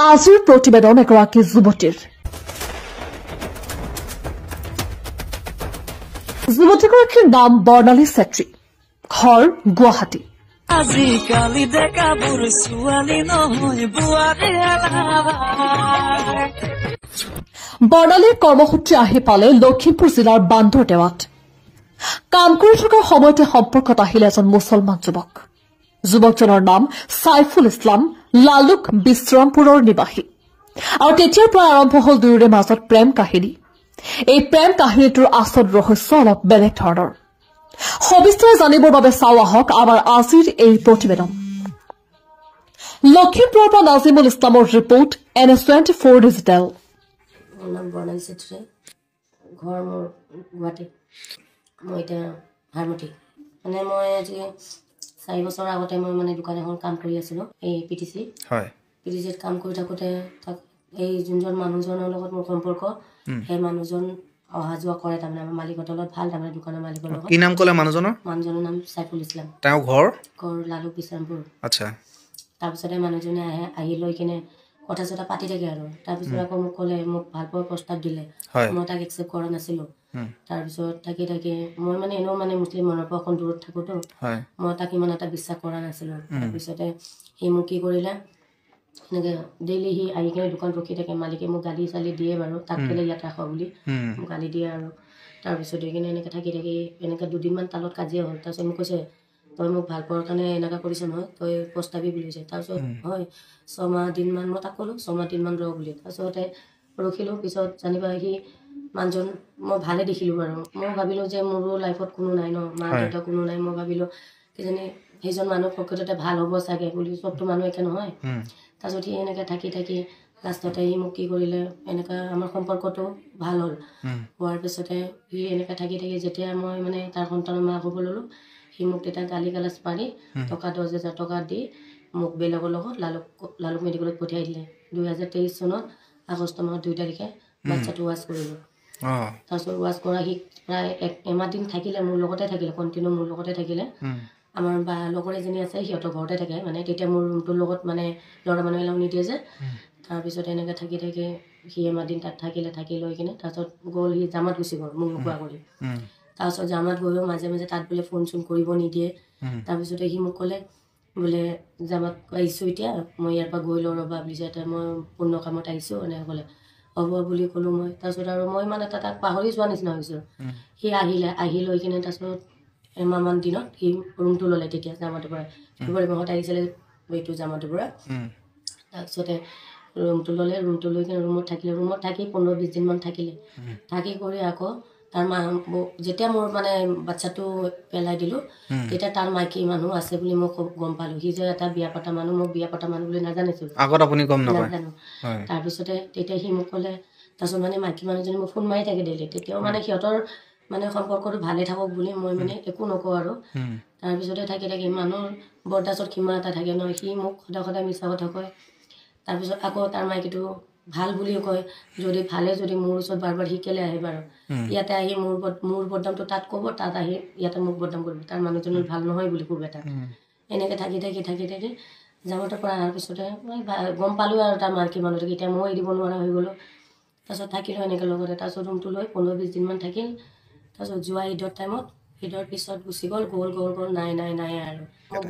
আজিৰ প্ৰতিবেদন এগৰাকী যুৱতীৰ যুৱতীগৰাকীৰ নাম বৰ্ণালী চেত্ৰী ঘৰ গুৱাহাটী আজিকালি দেখাবোৰ ছোৱালী নহয় বুৱাৰী বৰ্ণালীৰ কৰ্মসূত্ৰে আহি পালে লখিমপুৰ জিলাৰ বান্দৰদেৱাত কাম কৰি থকাৰ সময়তে সম্পৰ্কত আহিল এজন মুছলমান যুৱকজনৰ নাম সাইফুল ইছলাম লালুক বিশ্ৰামপুৰৰ নিবাসী আৰু তেতিয়াৰ পৰা আৰম্ভ হল দুয়োৰে মাজত প্ৰেম কাহিনী এই প্ৰেম কাহিনীটোৰ আচল ৰহস্য অলপ বেলেগ ধৰণৰ সবিস্তাৰে জানিবৰ বাবে চাওঁ আহক আমাৰ আজিৰ এই প্ৰতিবেদন লখিমপুৰৰ পৰা নাজিমুল ইছলামৰ ৰিপৰ্ট NS24 ডিজিটেল নাম বৰ্ণালী চেত্ৰী ঘৰ মোৰ গুৱাহাটী মই এতিয়া হাৰমতি মানে মই আজি 4 বছৰ আগতে মই মানে দোকান এখন কাম কৰি আছিলোঁ এই PTC হয় PTCত কাম কৰি থাকোঁতে এই যোনজন মানুহজনৰ লগত মোৰ সম্পৰ্ক সেই মানুহজন অহা যোৱা কৰে তাৰমানে আমাৰ মালিকৰ তলত ভাল তাৰমানে দোকানৰ মালিকৰ লগত কি নাম ক'লে মানুহজনৰ নাম সাইফুল ইছলাম তেওঁ ঘৰ লালুক বিশ্ৰামপুৰ আচ্ছা তাৰপিছতে মানুহজনে আহি লৈ কিনে কথা চথা পাতি থাকে আৰু তাৰপিছত আকৌ মোক ক'লে মোক ভাল পোৱা প্ৰস্তাৱ দিলে মই তাক একচেপ্ট কৰা নাছিলোঁ তাৰপিছত থাকি মই মানে এনেও মানে মুছলিম মানুহৰ পৰা অকণ দূৰত থাকোঁতো মই তাক ইমান এটা বিশ্বাস কৰা নাছিলোঁ তাৰপিছতে সি মোক কি কৰিলে এনেকৈ ডেইলি সি আহি কিনে দোকান ৰখি থাকে মালিকে মোক গালি চালি দিয়ে বাৰু তাক কেলে ইয়াত ৰাখ বুলি মোক গালি দিয়ে আৰু তাৰপিছত এইখিনি এনেকৈ থাকি এনেকৈ দুদিনমান তালত কাজিয়া হ'ল তাৰপিছত মোক কৈছে তই মোক ভাল পোৱাৰ কাৰণে এনেকুৱা কৰিছ নহয় তই প্ৰস্তাৱি বুলিছে তাৰপিছত হয় 6 মাহ দিনমান মই তাক ক'লোঁ 6 মাহ দিনমান ৰ বুলি তাৰপিছতে ৰখিলোঁ পিছত জানিবা সি মানুহজন মই ভালে দেখিলোঁ বাৰু মই ভাবিলোঁ যে মোৰো লাইফত কোনো নাই ন মা দেউতা কোনো নাই মই ভাবিলোঁ কিজানি সেইজন মানুহ প্ৰকৃততে ভাল হ'ব চাগে বুলি চবটো মানুহ একে নহয় তাৰপিছত সি এনেকৈ থাকি লাষ্টতে সি মোক কি কৰিলে এনেকুৱা আমাৰ সম্পৰ্কটো ভাল হ'ল হোৱাৰ পিছতে সি এনেকৈ থাকি যেতিয়া মই মানে তাৰ সন্তানৰ মাক হ'ব ল'লোঁ সি মোক তেতিয়া গালি গালাজ পাৰি টকা 10,000 টকা দি মোক বেলেগৰ লগত লালুক মেডিকেলত পঠিয়াই দিলে 2023 চনত আগষ্ট মাহৰ 2 তাৰিখে বাচ্চাটো ৱাছ কৰিলোঁ তাৰপিছত ৱাছ কৰা সি প্ৰায় এমাহ দিন থাকিলে মোৰ লগতে থাকিলে কণ্টিনিউ মোৰ লগতে থাকিলে আমাৰ বা লগৰ এজনী আছে সিহঁতৰ ঘৰতে থাকে মানে তেতিয়া মোৰ ৰুমটোৰ লগত মানে ল'ৰা মানুহ এলাও নিদিয়ে যে তাৰপিছত এনেকৈ থাকি সি এমাহ দিন তাত থাকি লৈ কিনে তাৰপিছত গ'ল সি জামাত গুচি গ'ল মোক নোকোৱা কৰি তাৰপিছত জামাত গৈও মাজে মাজে তাত বোলে ফোন চোন কৰিব নিদিয়ে তাৰপিছতে সি মোক ক'লে বোলে জামাত আহিছোঁ এতিয়া মই ইয়াৰ পৰা গৈ লওঁ ৰ'বা বুলি এতিয়া মই পূৰ্ণ কামত আহিছোঁ এনেকৈ ক'লে হ'ব বুলি ক'লোঁ মই তাৰপিছত আৰু মই মানে তাক পাহৰি যোৱা নিচিনা হৈছোঁ সি আহি লৈ কিনে তাৰপিছত এমাহমান দিনত সি ৰুমটো ল'লে তেতিয়া জামাটোৰ পৰা ফেব্ৰুৱাৰী মাহত আহিছিলে এইটো জামাটোৰ পৰা তাৰপিছতে ৰুমটো ল'লে ৰুমটো লৈ কিনে ৰুমত থাকি 15-20 দিনমান থাকি কৰি আকৌ তাৰ যেতিয়া মোৰ মানে বাচ্চাটো পেলাই দিলোঁ তেতিয়া তাৰ মাইকী মানুহ আছে বুলি মই গম পালোঁ সি যে এটা বিয়া পতা মানুহ মোক বিয়া পতা মানুহ বুলি নাজানিছিলোঁ আগত আপুনি গম নাপায় নাজানো তাৰপিছতে তেতিয়া সি মোক ক'লে তাৰপিছত মানে মাইকী মানুহজনী মোক ফোন মাৰি থাকে ডেইলি তেতিয়াও মানে সিহঁতৰ মানে সম্পৰ্কটো ভালে থাকক বুলি মই মানে একো নকওঁ আৰু তাৰপিছতে থাকি মানুহৰ বৰদাছত কিমান এটা থাকে ন সি মোক সদায় মিছা কথা কয় তাৰপিছত আকৌ তাৰ মাইকীটো ভাল বুলিও কয় যদি মোৰ ওচৰত বাৰ সি কেলে আহে বাৰু ইয়াতে আহি মোৰ বদনামটো তাত ক'ব তাত আহি ইয়াতে মোক বদনাম কৰিব তাৰ মানুহজনৰ ভাল নহয় বুলি ক'ব এটা এনেকৈ থাকি জামাতৰ পৰা অহাৰ পিছতে মই গম পালোঁ আৰু তাৰ মাইকী মানুহটোক এতিয়া মই এৰিব নোৱাৰা হৈ গ'লোঁ তাৰপিছত থাকিলোঁ এনেকৈ লগতে তাৰপিছত ৰুমটো লৈ 15-20 দিনমান থাকিল তাৰপিছত যোৱা ঈদৰ টাইমত ঈদৰ পিছত গুচি গ'ল নাই আৰু মোক